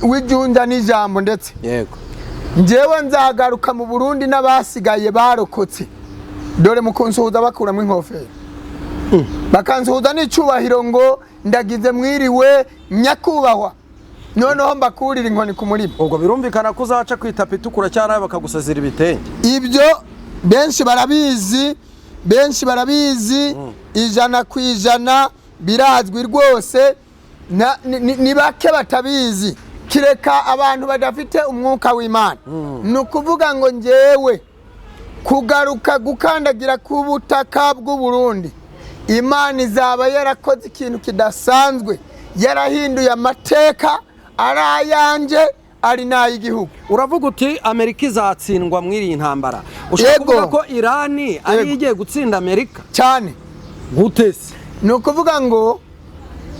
wijunja n'ijambo ndetse yego njewe nzagaruka mu Burundi n'abasigaye barokotse dore mukunsuhuza bakuramo inkofero bakansuhuza n'icubahiro ngo ndagize mwiriwe nyakubahwa noneho mbakurira inkoni ku murima ubwo birumvikana ko uzaca kwitapi tukura cyane bakagusazira ibitenge ibyo benshi barabizi ijana ku ijana birazwi rwose ni bake batabizi kireka abantu badafite umwuka w'Imana nukuvuga ngo njewe kugaruka gukandagira ku butaka bw'u Burundi Imana izaba yarakoze ikintu kidasanzwe yarahinduye amateka arayanje ari nayigihugu uravuga uti Amerika izatsindwa mwiri intambara ushaka kuvuga ko Irani ari igiye gutsinda Amerika cyane gutese nukuvuga ngo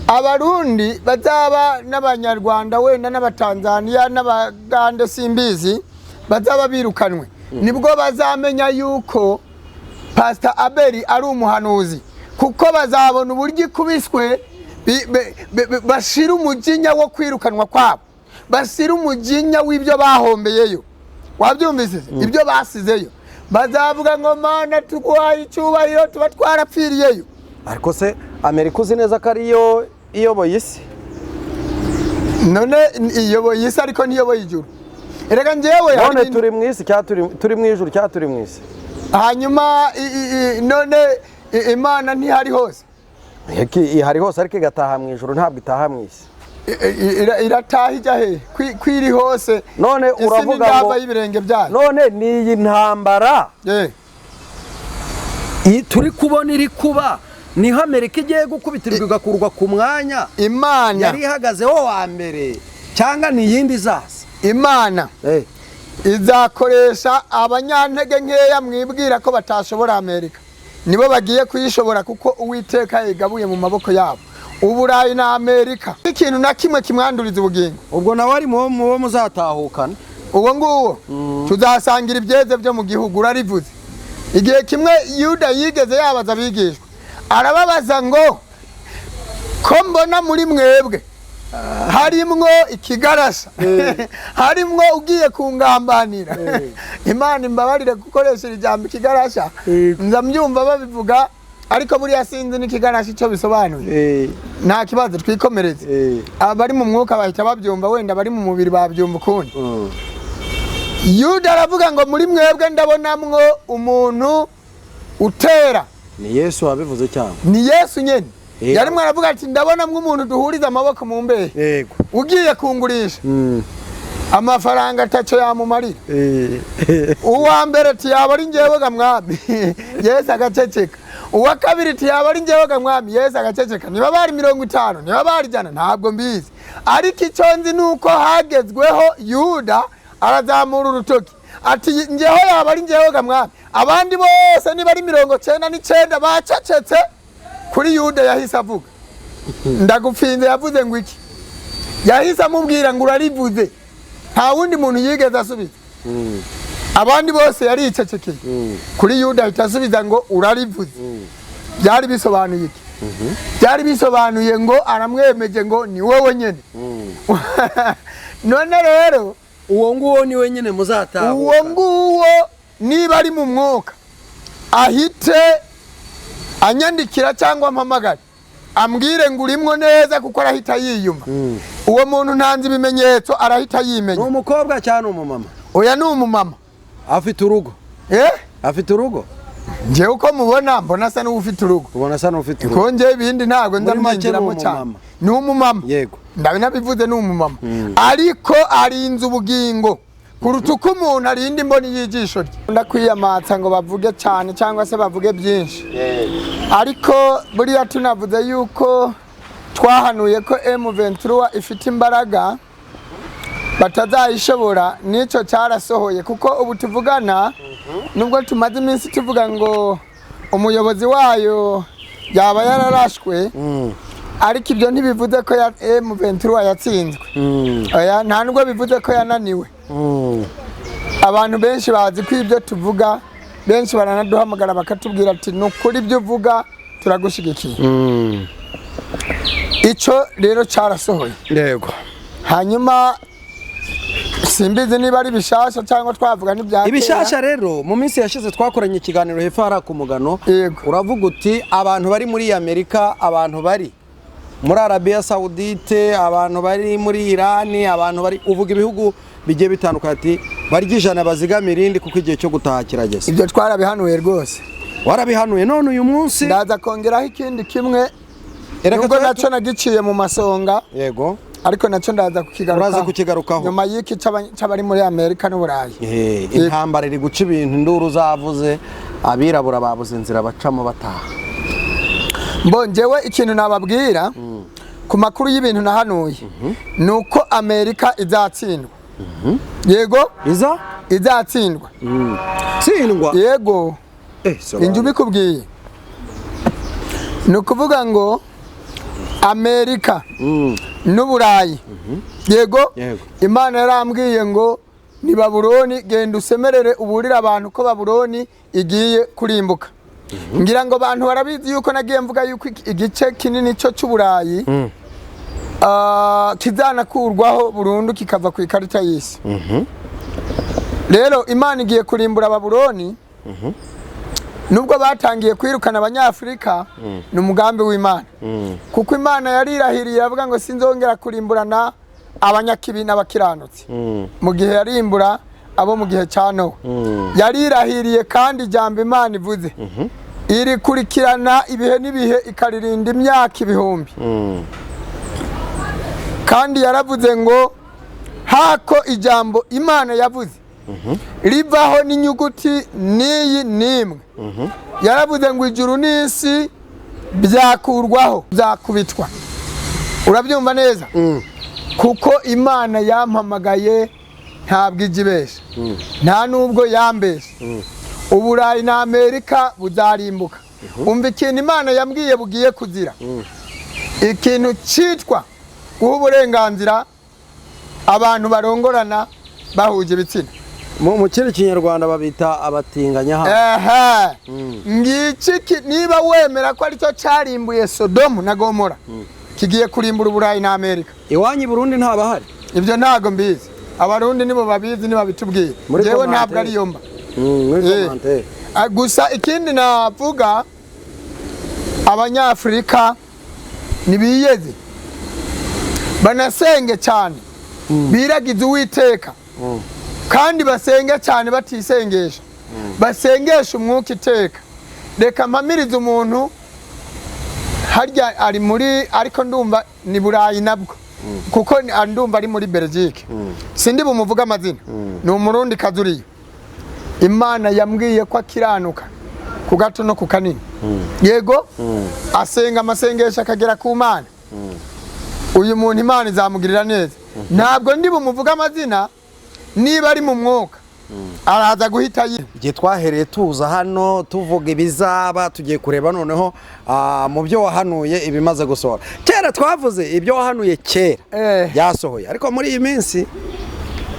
abarundi bazaba n'abanyarwanda wenda n'abatanzania n'abagande simbizi bazaba birukanwe nibwo bazamenya yuko Pastor Abeli ari umuhanuzi kuko bazabona uburyo kubiswe bashira umujinya wo kwirukanwa kwabo basira umujinya w'ibyo bahombeyeyo wabyumvise ibyo basizeyo bazavuga ngo Mana tugwaye icyubahiro tuba twarapfiriyeyo ariko se Amerika uzi neza ko ariyo iyoboye isi none iyoboye isi ariko niyoboye ijuru erega njewe none turi mu isi turi mu ijuru cyangwa turi mu isi hanyuma none Imana ntihari hose ihari hose ariko igataha mu ijuru ntabwo itaha mu isi irataha ijya he kwiri hose none uravuga ngo y'ibirenge byayo none ni iyi ntambara turi kubona iri kuba niho Amerika igiye gukubitirwa igakurwa ku mwanya Imana yari ihagazeho wa mbere cyangwa ni yindi zaza Imana izakoresha abanyantege nkeya mwibwira ko batashobora Amerika nibo bagiye kuyishobora kuko Uwiteka yigabuye mu maboko yabo Uburayi na Amerika ikintu na kimwe kimwanduriza ubugingo ubwo nawe ari mu bo muzatahukana uwo nguwo tuzasangira ibyeze byo mu gihugu urarivuze igihe kimwe Yuda yigeze yabaza abigishwa arababaza ngo ko mbona muri mwebwe harimwo ikigarasha harimwo ugiye kungambanira Imana imbabarire gukoresha ijambo ikigarasha nza mbyumva babivuga ariko buriya sinzi n'ikigarasha icyo bisobanuye nta kibazo twikomereze abari mu mwuka bahita babyumva wenda bari mu mubiri babyumva ukundi Yuda aravuga ngo muri mwebwe ndabonamwo umuntu utera ni Yesu wabivuze cyane ni Yesu nyene yarimwe aravuga ati ndabonamwo umuntu duhuriza amaboko mu mbehe yego ugiye kungurisha amafaranga ataco yamumarira uwa mbere ati yaba ari njewe ga mwami Yesu agaceceka uwa kabiri ati yaba ari njewe ga mwami Yesu agaceceka niba bari 50 niba bari jana ntabwo mbizi ariko icyo nzi nuko hagezweho Yuda arazamura urutoki ati njeho yaba ari njewe ga mwami abandi bose niba ari 99 bacecetse kuri Yuda yahise avuga ndagupfinze yavuze ngo iki yahise amubwira ngo urarivuze nta wundi muntu yigeze asubiza abandi bose yari icecekeye kuri Yuda itasubiza ngo urarivuze byari bisobanuye iki byari bisobanuye ngo aramwemeje ngo ni wowe nyene none rero uwo nguwo ni wenyine muzataha uwo nguwo niba ari mu mwuka ahite anyandikira cyangwa mpamagara ambwire ngo urimwo neza kuko arahita yiyumva uwo muntu ntanzi ibimenyetso arahita yimenya ni umukobwa cyane umumama oya ni umumama afite urugo afite urugo nje uko mubona mbona asa n'ufite urugo ubona asa n'ufite urugo konje ibindi ntago ndamwinjiramo cyane ni umumama yego ndabinabivuze ni umumama ariko arinze ubugingo kuruta uko umuntu arinda imboni y'ijisho rye ndakwiyamatsa ngo bavuge cyane cyangwa se bavuge byinshi ariko buriya tunavuze yuko twahanuye ko M23 ifite imbaraga batazayishobora nico cyarasohoye kuko ubu tuvugana nubwo tumaze iminsi tuvuga ngo umuyobozi wayo yaba yararashwe ariko ibyo ntibivuze ko M23 yatsinzwe oya nta nubwo bivuze ko yananiwe abantu benshi bazi ko ibyo tuvuga benshi baranaduhamagara bakatubwira ati nukuri ibyo uvuga turagushigikiye icyo rero cyarasohoye yego hanyuma simbizi niba ari bishasha cyangwa twavuga n'ibya ibishasha rero mu minsi yashize twakoranye ikiganiro hepfo hari ku Mugano uravuga uti abantu bari muri Amerika, abantu bari muri Arabia Saudite, abantu bari muri Irani, abantu bari uvuga ibihugu bigiye bitandukanye ati barya ijana bazigamira irindi kuko igihe cyo gutaha kirageze. Ibyo twarabihanuye rwose. Warabihanuye none uyu munsi ndaza kongeraho ikindi kimwe nubwo nacyo nagiciye mu masonga. Yego. Ariko nacyo ndaza kukigarukaho nyuma y'iki cy'abari muri Amerika n'Uburayi. Intambara iri guca ibintu induru zavuze abirabura babuze inzira bacamo bataha. Mbonjewe ikintu nababwira ku makuru y'ibintu nahanuye nuko Amerika izatsindwa. Yego izatsindwa. Tsindwa yego inju bikubwiye nukuvuga ngo Amerika n'Uburayi yego Imana yarambwiye ngo ni Babuloni genda usemerere uburira abantu ko Babuloni igiye kurimbuka. Ngira ngo abantu barabizi yuko nagiye mvuga yuko igice kinini cyo cy'Uburayi kizanakurwaho burundu kikava ku ikarita y'isi. Rero Imana igiye kurimbura Babuloni. Nubwo batangiye kwirukana abanyafrika n'umugambi w'Imana. Kuko Imana yarirahiriye avuga ngo sinzongera kurimburana abanyakibi n'abakiranutsi. Mu gihe yarimbura abo mu gihe cya Nowa. Yarirahiriye kandi ijambo Imana ivuze iri kurikirana ibihe n'ibihe ikaririnda imyaka ibihumbi. Kandi yaravuze ngo hako ijambo Imana yavuze rivaho n'inyuguti niyi nimwe. Yaravuze ngo ijuru n'isi byakurwaho byakubitwa. Urabyumva neza? Kuko Imana yampamagaye ntabwo ijibesha. Nta nubwo yambesha. Uburayi na Amerika buzarimbuka. Umva ikintu Imana yambwiye bugiye kuzira. Ikintu cyitwa guha uburenganzira abantu barongorana bahuje ibitsina. Mu kindi kinyarwanda babita abatinganya hano. Ngiki niba wemera ko aricyo cyarimbuye Sodomu na Gomora kigiye kurimbura Uburayi na Amerika. Iwanyi Burundi ntabahari. Ibyo ntago mbizi. Abarundi nibo babizi niba bitubwiye. Jewe ntabwo ari yomba. Gusa ikindi navuga abanyafrika nibiyeze banasenge cyane biragize Uwiteka kandi basenge cyane batisengesha basengesha umwuka iteka. Reka mpamirize umuntu harya ari muri ariko ndumva ni Burayi nabwo kuko ndumva ari muri Belgique. Sindi bumuvuga amazina ni umurundi kazuriye. Imana yambwiye ko akiranuka ku gato no ku kanini. Yego asenga amasengesho akagera ku Mana. Uyu muntu Imana izamugirira neza. Ntabwo ndi bumuvuga amazina niba ari mu mwuka araza guhita igihe twahereye tuza hano tuvuga ibizaba tugiye kureba noneho mu byo wahanuye ibimaze gusohora. Kera twavuze ibyo wahanuye kera byasohoye ariko muri iyi minsi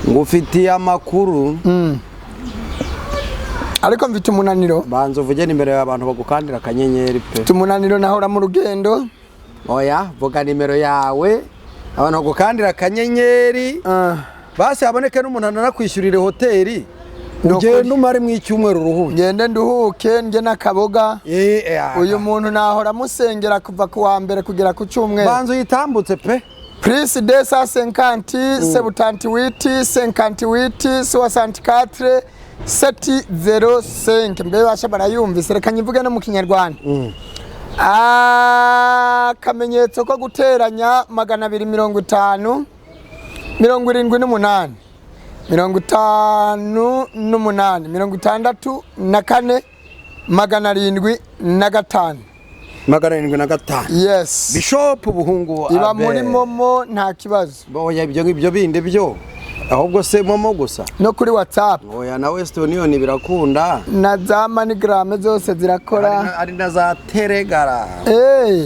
ngufitiye amakuru ariko mfite umunaniro. Banza uvuge nimero y'abantu bagukandira akanyenyeri pe. Mfite umunaniro nahora mu rugendo. Oya vuga nimero yawe abantu bagukandira akanyenyeri basi haboneke n'umuntu anakwishyurire hoteli ugenda umare mu icyumweru uruhuke. Ngende nduhuke nge n'akaboga. Uyu muntu nahora musengera kuva ku wa mbere kugera ku cyumweru. Banza uyitambutse pe. Plus 250 78 58 64 705 mbe basha barayumvise. Reka nyivuge no mu Kinyarwanda. Akamenyetso ko guteranya 250 78 58 64 705 705. Yes. Bishop Buhungu iba muri momo nta kibazo. Boya ibyo bindi byo ahubwo se momo gusa no kuri WhatsApp. Oya na Western Union birakunda na za MoneyGram zose zirakora ari na za Telegram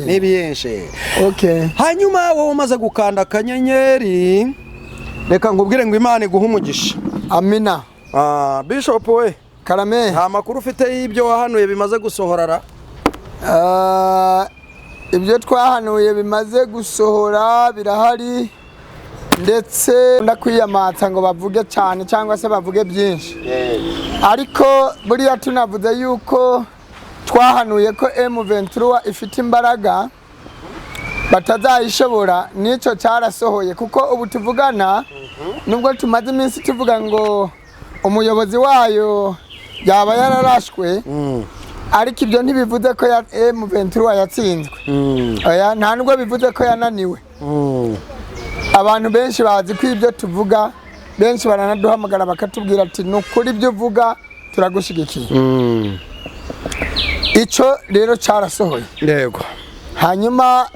n'ibiyenshe. Okay. Hanyuma wowe umaze gukanda akanyenyeri reka nkubwire ngo Imana iguhe umugisha. Amina. Bishop we Karame nta makuru ufite y'ibyo wahanuye bimaze gusohorara? Ibyo twahanuye bimaze gusohora birahari ndetse ndakwiyamata ngo bavuge cyane cyangwa se bavuge byinshi ariko buriya tunavuze yuko twahanuye ko M23 ifite imbaraga batazayishobora nico cyarasohoye kuko ubu tuvugana nubwo tumaze iminsi tuvuga ngo umuyobozi wayo yaba yararashwe ariko ibyo ntibivuze ko M23 yatsinzwe oya nta nubwo bivuze ko yananiwe abantu benshi bazi ko ibyo tuvuga benshi baranaduhamagara bakatubwira ati nukuri ibyo uvuga turagushigikiye ico rero cyarasohoye yego hanyuma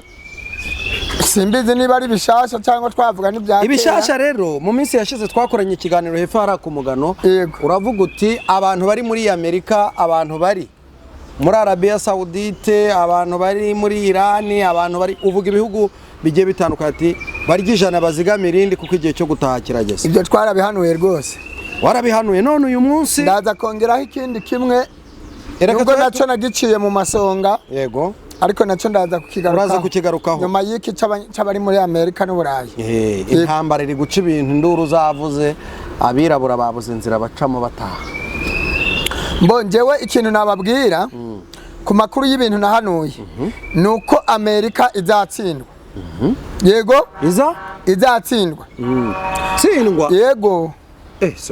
simbizi niba ari bishasha cyangwa twavuga n'ibyatera ibishasha rero mu minsi yashize twakoranye ikiganiro hepfo hari ku Mugano uravuga uti abantu bari muri Amerika abantu bari muri Arabia Saudite abantu bari muri Iran abantu bari uvuga ibihugu bigiye bitandukanye ati barigijana bazigamira indi kuko igihe cyo gutaha kirageze ibyo twarabihanuye rwose warabihanuye none uyu munsi ndaza kongeraho ikindi kimwe nubwo nacyo nagiciye mu masonga yego ariko nacyo ndaza kukigarukaho nyuma y'iki cy'abari muri Amerika n'Uburayi intambara iri guca ibintu induru zavuze abirabura babuze inzira bacamo bataha mbongewe ikintu nababwira ku makuru y'ibintu nahanuye nuko Amerika izatsindwa yego izatsindwa tsindwa yego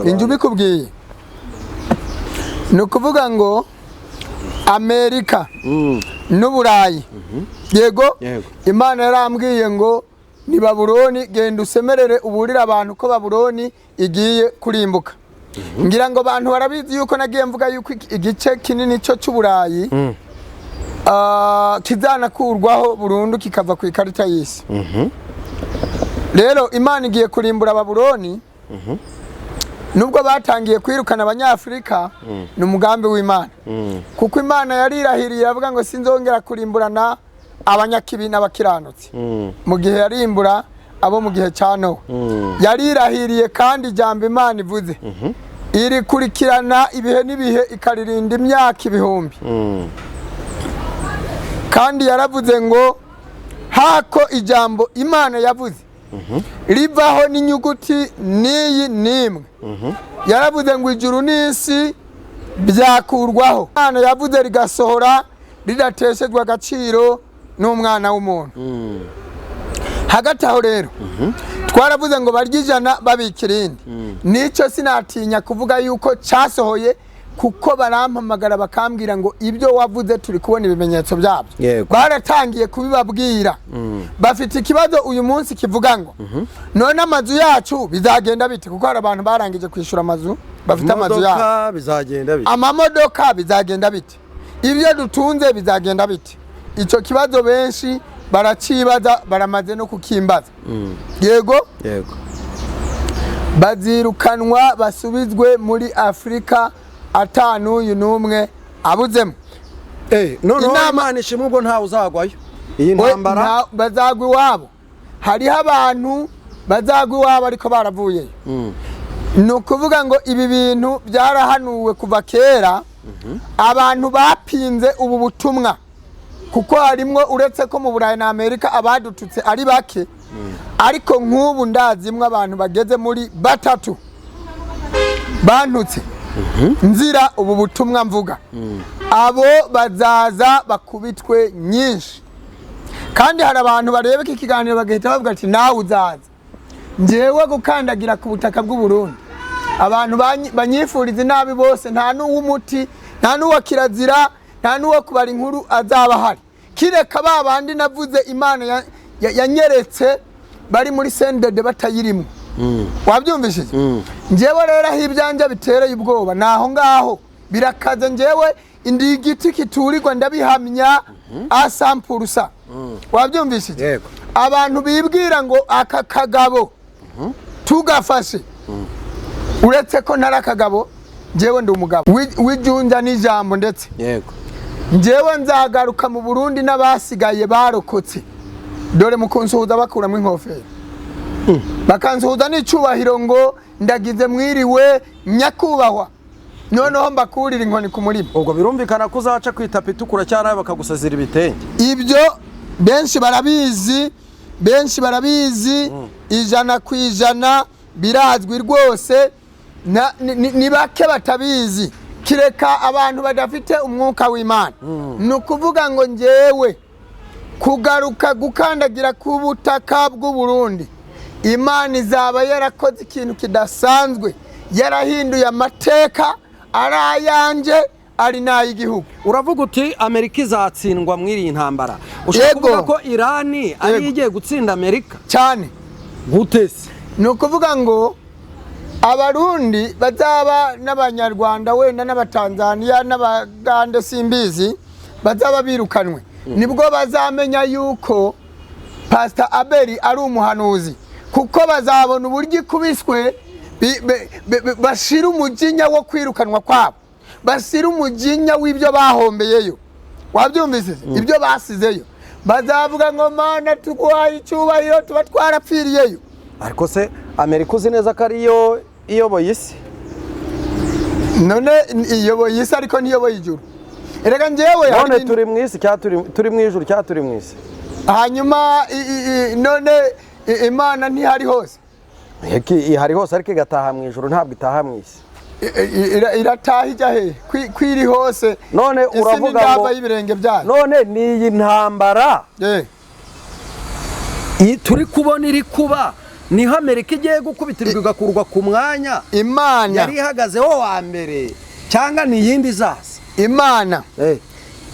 inju bikubwiye nukuvuga ngo Amerika n'Uburayi yego Imana yarambwiye ngo ni Babuloni genda usemerere uburira abantu ko Babuloni igiye kurimbuka ngira ngo abantu barabizi yuko nagiye mvuga yuko igice kinini cyo cy'Uburayi kizanakurwaho burundu kikava ku ikarita y'isi rero Imana igiye kurimbura Babuloni nubwo batangiye kwirukana abanyafrika n'umugambi w'Imana kuko Imana yarirahiriye avuga ngo sinzongera kurimburana abanyakibi n'abakiranutsi mu gihe yarimbura abo mu gihe cya Nowa yarirahiriye kandi ijambo Imana ivuze iri kurikirana ibihe n'ibihe ikaririnda imyaka ibihumbi kandi yaravuze ngo hako ijambo Imana yavuze rivaho n'inyuguti niyi nimwe yaravuze ngo ijuru n'isi byakurwaho Imana yavuze rigasohora ridateshejwe agaciro n'umwana w'umuntu hagati aho rero twaravuze ngo baryijana babikira indi nico sinatinya kuvuga yuko cyasohoye kuko barampamagara bakambwira ngo ibyo wavuze turi kubona ibimenyetso byabyo baratangiye kubibabwira bafite ikibazo uyu munsi kivuga ngo none amazu yacu bizagenda bite kuko hari abantu barangije kwishura amazu bafite amazu yacu bizagenda bite amamodoka bizagenda bite ibyo dutunze bizagenda bite icyo kibazo benshi baracibaza baramaze no kukimbaza yego bazirukanwa basubizwe muri Afrika atanu uyu numwe abuzemo none Imana ishimwe ubwo ntawe uzagwayo iyi ntambara bazagwa iwabo hariho abantu bazagwa iwabo ariko baravuyeyo ni ukuvuga ngo ibi bintu byarahanuwe kuva kera abantu bapinze ubu butumwa kuko harimwo uretse ko mu Burayi na Amerika abadututse ari bake ariko nk'ubu ndazimwe abantu bageze muri batatu bantutse nzira ubu butumwa mvuga abo bazaza bakubitwe nyinshi kandi hari abantu bareba iki kiganiro bagahita bavuga ati nawe uzaza njewe gukandagira ku butaka bw'u Burundi abantu banyifuriza inabi bose nta n'uw'umuti nta n'uwa kirazira nta n'uwo kubara inkuru azaba hari kireka babandi navuze Imana yanyeretse bari muri sendede batayirimo wabyumvishije njewe rero aho ibyanja bitereye ubwoba naho ngaho birakaze njewe indi igiti kiturirwa ndabihamya asampurusa wabyumvishije abantu bibwira ngo aka kagabo tugafashe uretse ko ntari akagabo njewe ndi umugabo w'ijunja n'ijambo ndetse njewe nzagaruka mu Burundi n'abasigaye barokotse dore mukunsuhuza bakuramo inkofero bakansuhuza n'icubahiro ngo ndagize mwiriwe nyakubahwa noneho mbakurira inkoni ku murimo ubwo birumvikana ko uzaca kwitapi itukura cyane bakagusazira ibitenge ibyo benshi barabizi benshi barabizi ijana ku ijana birazwi rwose ni bake batabizi kireka abantu badafite umwuka w'Imana ni ukuvuga ngo njyewe kugaruka gukandagira ku butaka bw'u Burundi Imana izaba yarakoze ikintu kidasanzwe yarahinduye amateka arayanje ari n'ay'igihugu. Uravuga uti Amerika izatsindwa mwiri intambara, ushaka kuvuga ko Irani ari igiye gutsinda Amerika cyane gutese? Ni ukuvuga ngo Abarundi bazaba n'Abanyarwanda wenda n'Abatanzania n'Abagande simbizi bazaba birukanwe nibwo bazamenya yuko Pastor Abeli ari umuhanuzi, kuko bazabona uburyo ikubiswe bashira umujinya wo kwirukanwa kwabo, basira umujinya w'ibyo bahombeyeyo. Wabyumvise ibyo basizeyo, bazavuga ngo Mana tugwaye icyubahiro tuba twarapfiriyeyo. Ariko se Amerika uzi neza ko ariyo iyoboye isi? None iyoboye isi ariko ntiyoboye ijuru. Erega njyewe none turi mu isi turi mu ijuru cyangwa turi mu isi? Hanyuma none Imana ntihari hose? Ihari hose ariko igataha mu ijuru, ntabwo itaha mu isi. Irataha ijya he kwiri hose? None uravuga ngo y'ibirenge byayo. None ni iyi ntambara turi kubona iri kuba, niho Amerika igiye gukubitirwa igakurwa ku mwanya Imana yari ihagazeho wa mbere, cyangwa ni yindi izaza? Imana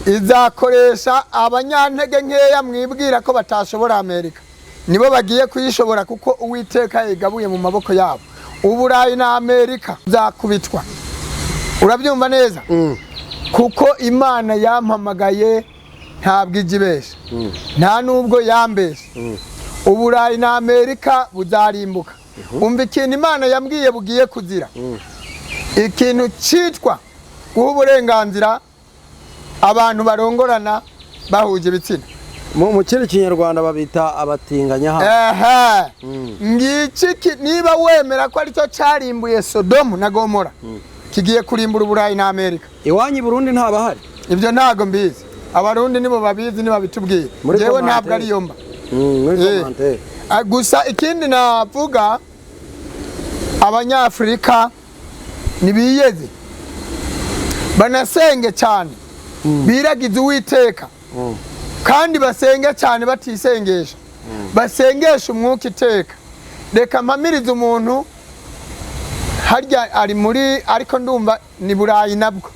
izakoresha abanyantege nkeya mwibwira ko batashobora Amerika, nibo bagiye kuyishobora kuko Uwiteka yigabuye mu maboko yabo. Uburayi na Amerika zakubitwa, urabyumva neza? Kuko Imana yampamagaye ntabwo ijibesha, nta nubwo yambesha. Uburayi na Amerika buzarimbuka. Umva ikintu Imana yambwiye bugiye kuzira, ikintu cyitwa guha uburenganzira abantu barongorana bahuje ibitsina. Mu kindi Kinyarwanda babita abatinganya hano. Ngiki niba wemera ko aricyo cyarimbuye Sodomu na Gomora, kigiye kurimbura Uburayi na Amerika. Iwanyu Burundi ntabahari? Ibyo ntago mbizi, Abarundi nibo babizi niba bitubwiye, jewe ntabwo ari yomba. Gusa ikindi navuga, Abanyafrika nibiyeze banasenge cyane, biragize Uwiteka kandi basenge cyane batisengesha, basengesha umwuka iteka. Reka mpamirize umuntu harya ari muri, ariko ndumva ni Burayi nabwo,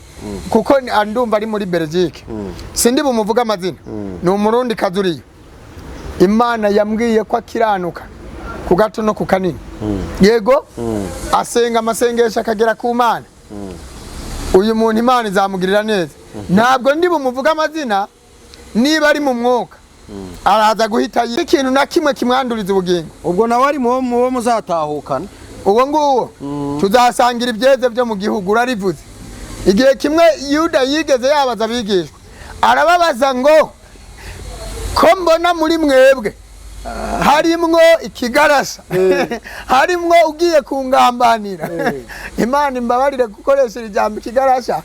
kuko ndumva ari muri Belgique, sindi bumuvuga amazina, ni Umurundi kazuriye. Imana yambwiye ko akiranuka ku gato no ku kanini, yego asenga amasengesho akagera ku Mana. Uyu muntu Imana izamugirira neza, ntabwo ndi bumuvuga amazina. Niba ari mu mwuka araza guhita ikintu na kimwe kimwanduriza ubugingo, ubwo nawe ari mu muzatahukana. Uwo nguwo tuzasangira ibyeze byo mu gihugu. Urarivuze igihe kimwe Yuda yigeze yabaza abigishwa, arababaza ngo ko mbona muri mwebwe harimwo ikigarasha, harimwo ugiye kungambanira. Imana imbabarire gukoresha ijambo ikigarasha,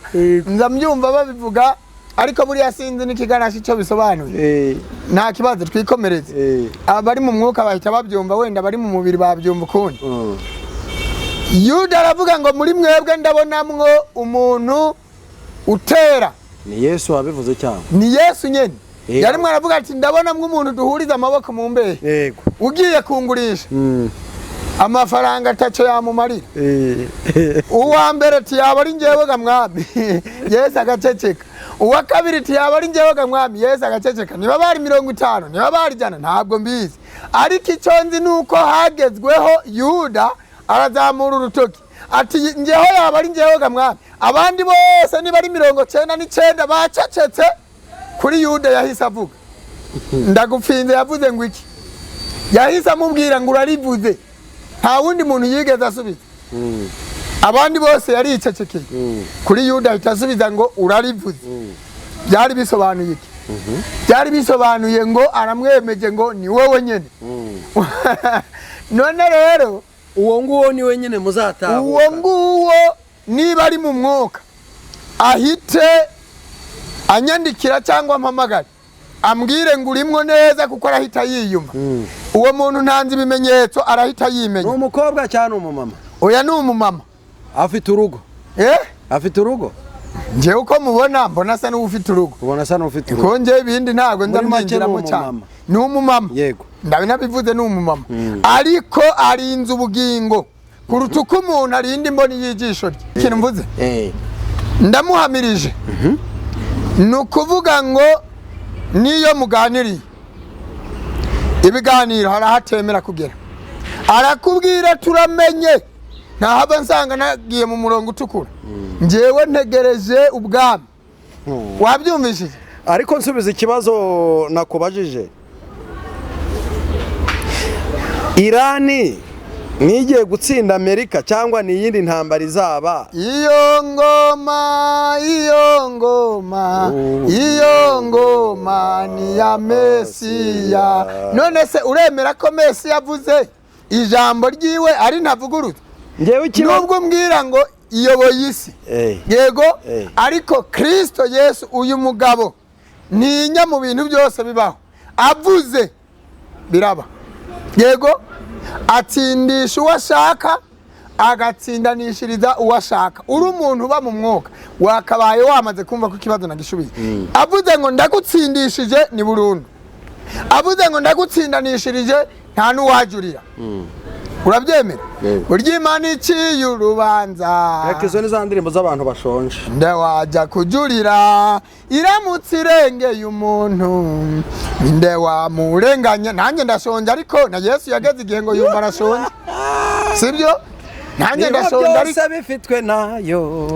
nza mbyumva babivuga, ariko buriya sinzi n'ikigarasha icyo bisobanuye. Nta kibazo twikomereze, abari mu mwuka bahita babyumva, wenda bari mu mubiri babyumva ukundi. Yuda aravuga ngo muri mwebwe ndabonamwo umuntu utera. Ni Yesu wabivuze cyangwa? Ni Yesu nyene. Yarimwe aravuga ati ndabonamwo umuntu duhuriza amaboko mu mbehe, yego, ugiye kungurisha amafaranga ataco yamumarira. Uwa mbere ati yaba ari njyewe ga mwami, Yesu agaceceka. Uwa kabiri ati yaba ari njyewe ga mwami, Yesu agaceceka. Niba bari 50, niba bari 100 ntabwo mbizi, ariko icyo nzi nuko hagezweho Yuda arazamura urutoki ati njyeho yaba ari njyewe ga mwami. Abandi bose niba ari 99 bacecetse, kuri Yuda yahise avuga ndagupfinze. Yavuze ngo iki? Yahise amubwira ngo urarivuze, nta wundi muntu yigeze asubiza. Abandi bose yaricecekeye, kuri Yuda ahita asubiza ngo urarivuze. Byari bisobanuye iki? Byari bisobanuye ngo aramwemeje ngo ni wowe nyene. None rero uwo nguwo ni wenyine muzatahuka. Uwo nguwo niba ari mu mwuka ahite anyandikira cyangwa mpamagara, ambwire ngo urimwo neza kuko arahita yiyumva. Uwo muntu ntanze ibimenyetso arahita yimenya. Ni umukobwa cyane umumama? Oya ni umumama. Afite urugo? Afite urugo? Nje uko mubona mbona asa n'ufite urugo. Ubona asa n'ufite urugo? Ko nje ibindi ntago ndamwinjiramo cyane. Ni umumama. Yego. Ndabinabivuze ni umumama. Ariko arinze ubugingo kuruta uko umuntu arinda imboni y'ijisho rye. Ikintu mvuze? Ndamuhamirije. Nukuvuga ngo niyo muganiriye ibiganiro harahatemera kugera, arakubwira turamenye, ntahava nsanga nagiye mu murongo utukura. Njewe ntegereje ubwami. Wabyumvishije? Ariko nsubiza ikibazo nakubajije. Irani nigiye gutsinda Amerika cyangwa ni yindi ntambara izaba? Iyo ngoma ni ya Mesiya. None se uremera ko Mesiya yavuze ijambo ryiwe ari ntavuguruza? Nubwo mbwira ngo iyoboye isi, yego, ariko Kristo Yesu uyu mugabo ntinya mu bintu byose bibaho, avuze biraba, yego, atsindisha uwashaka agatsindanishiriza uwashaka. Uri umuntu uba mu mwuka wakabaye wamaze kumva ko ikibazo nagishubiye. Avuze ngo ndagutsindishije ni burundu, avuze ngo ndagutsindanishirije nta n'uwajurira. Urabyemera? Burya Imana iciye urubanza. Reka izo ni za ndirimbo z'abantu bashonje. Ndewajya kujurira iramutse irengeye umuntu, nde wamurenganya. Nanjye ndashonje ariko na Yesu yageze igihe ngo yumva arashonje, sibyo? Nanjye ndashonje ariko byose bifitwe nayo.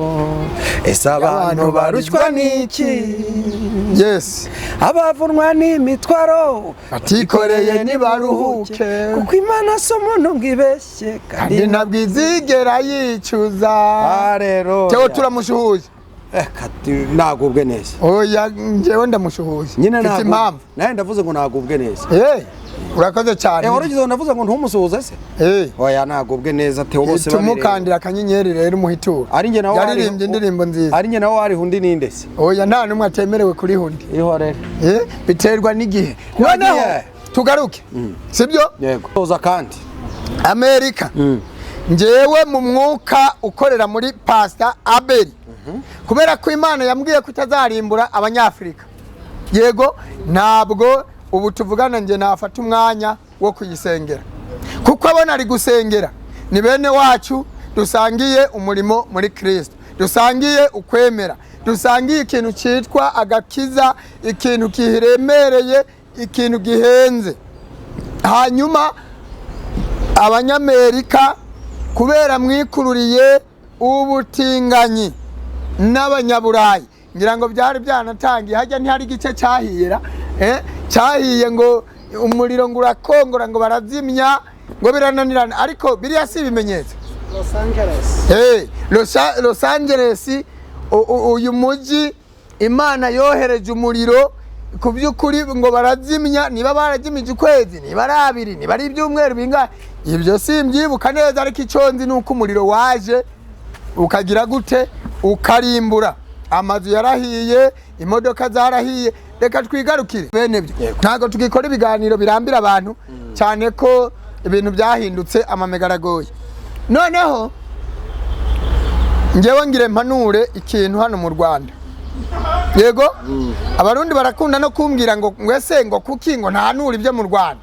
Ese abantu barushywa n'iki? Yes. Abavunwa n'imitwaro batikoreye nibaruhuke, kuko Imana si umuntu ngo ibeshye kandi ntabwo izigera yicuza. Rero Tewo turamushuhuje. Nagubwe neza. Oya njyewe ndamushuhuje. Mfite impamvu. Nawe ndavuze ngo nagubwe neza. Urakoze cyane. Waragize ndavuze ngo ntumusuhuze se? Oya nagubwe neza Tewo bose bari. Tumukandira akanyenyeri rero umuhitura. Ari nge nawe yaririmbye indirimbo nziza. Ari nge nawe wari hundi ninde se? Oya nta numwe atemerewe kuri hundi. Ihorere. Biterwa n'igihe. Noneho tugaruke. Sibyo? Yego. Toza kandi Amerika. Njewe mu mwuka ukorera muri Pastor Abel. Kubera ko Imana yambwiye kutazarimbura abanyafrika. Yego, ntabwo ubu tuvugana nje nafata umwanya wo kuyisengera, kuko abona ari gusengera ni bene wacu, dusangiye umurimo muri Kristo, dusangiye ukwemera, dusangiye ikintu cyitwa agakiza, ikintu kiremereye, ikintu gihenze. Hanyuma abanyamerika kubera mwikururiye ubutinganyi n'abanyaburayi, ngira ngo byari byanatangiye, hajya ntihari igice cyahira, cyahiye ngo umuriro ngo urakongora ngo barazimya ngo birananirana, ariko biriya si ibimenyetso. Los Angeles uyu mujyi Imana yohereje umuriro ku by'ukuri ngo barazimya, niba baragimije ukwezi, niba ari abiri, niba ari ibyumweru bingahe, ibyo simbyibuka neza, ariko icyo nzi nuko umuriro waje ukagira gute, ukarimbura amazu yarahiye, imodoka zarahiye. Reka twigarukire bene byo, ntago tugikora ibiganiro birambira abantu cyane ko ibintu byahindutse amamegaragoye. Noneho ngewe ngire mpanure ikintu hano mu Rwanda, yego, abarundi barakunda no kumbwira ngo ngwese ngo kuki ngo ntanura ibyo mu Rwanda.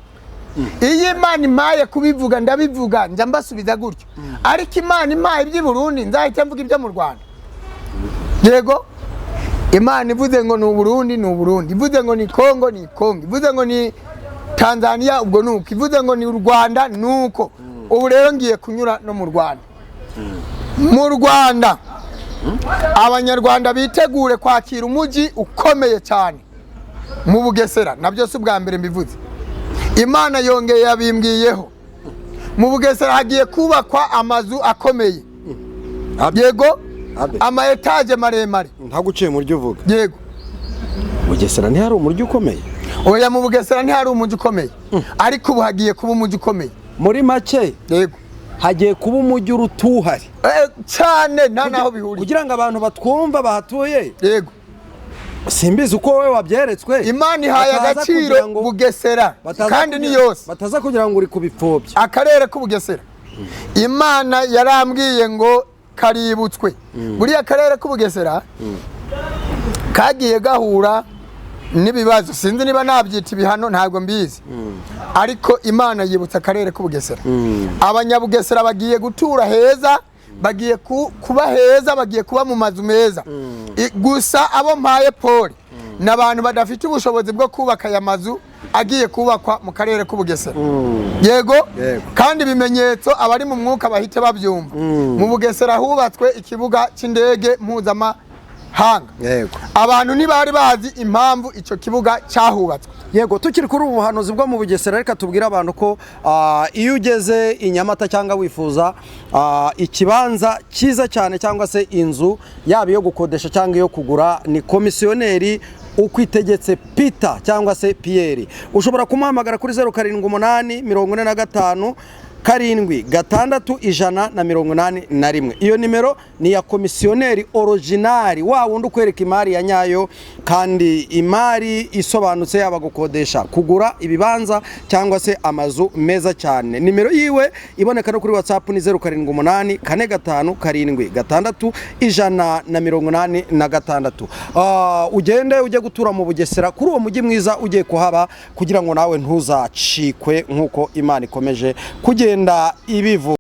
Iyi Imana impaye kubivuga ndabivuga, njya mbasubiza gutyo, ariko Imana impaye iby'i Burundi nzahita mvuga ibyo mu Rwanda. Yego, Imana ivuze ngo ni Burundi ni Burundi, ivuze ngo ni Kongo ni Kongo, ivuze ngo ni Tanzania ubwo nuko, ivuze ngo ni Rwanda nuko. Ubu rero ngiye kunyura no mu Rwanda. Mu Rwanda abanyarwanda bitegure kwakira umujyi ukomeye cyane mu Bugesera, nabyo si ubwa mbere mbivuze. Imana yongeye yabimbwiyeho, mu Bugesera hagiye kubakwa amazu akomeye, yego, ama etage maremare. Ntaguciye mu ryo uvuga. Yego, Bugesera ntihari umujyi ukomeye? Oya, mu Bugesera ntihari umujyi ukomeye, ariko ubu hagiye kuba umujyi ukomeye. Muri make, yego, hagiye kuba umujyi urutuhari cyane, nta naho bihuriye, kugira ngo abantu batwumva bahatuye. Yego, simbizi uko wowe wabyeretswe. Imana ihaye agaciro Bugesera kandi ni yose, bataza kugira ngo uri kubipfobya. Akarere k'Ubugesera Imana yarambwiye ngo kaributswe. Buriya akarere k'Ubugesera kagiye gahura n'ibibazo, sinzi niba nabyita ibihano, ntabwo mbizi, ariko Imana yibutsa akarere k'Ubugesera. Abanyabugesera bagiye gutura heza, bagiye kuba heza, bagiye kuba mu mazu meza. Gusa abo mpaye Paul n'abantu badafite ubushobozi bwo kubaka aya mazu agiye kubakwa mu karere k'Ubugesera. Yego, kandi ibimenyetso abari mu mwuka bahite babyumva. Mu Bugesera hubatswe ikibuga cy'indege mpuzamahanga. Abantu ntibari bazi impamvu icyo kibuga cyahubatswe. Yego, tukiri kuri ubuhanuzi bwo mu Bugesera, reka tubwire abantu ko iyo ugeze i Nyamata cyangwa wifuza ikibanza cyiza cyane cyangwa se inzu yaba iyo gukodesha cyangwa iyo kugura, ni komisiyoneri Ukwitegetse Peter cyangwa se Pierre. Ushobora kumuhamagara kuri 0788 45 7 iyo nimero ni ya komisiyoneri originali, wa wundi ukwereka imari ya nyayo kandi imari isobanutse, yaba gukodesha, kugura ibibanza cyangwa se amazu meza cyane. Nimero yiwe iboneka no kuri WhatsApp ni 0788 45 7 ugende ujye gutura mu Bugesera, kuri uwo mujyi mwiza ugiye kuhaba, kugira ngo nawe ntuzacikwe nkuko Imana ikomeje kugenda ibivu.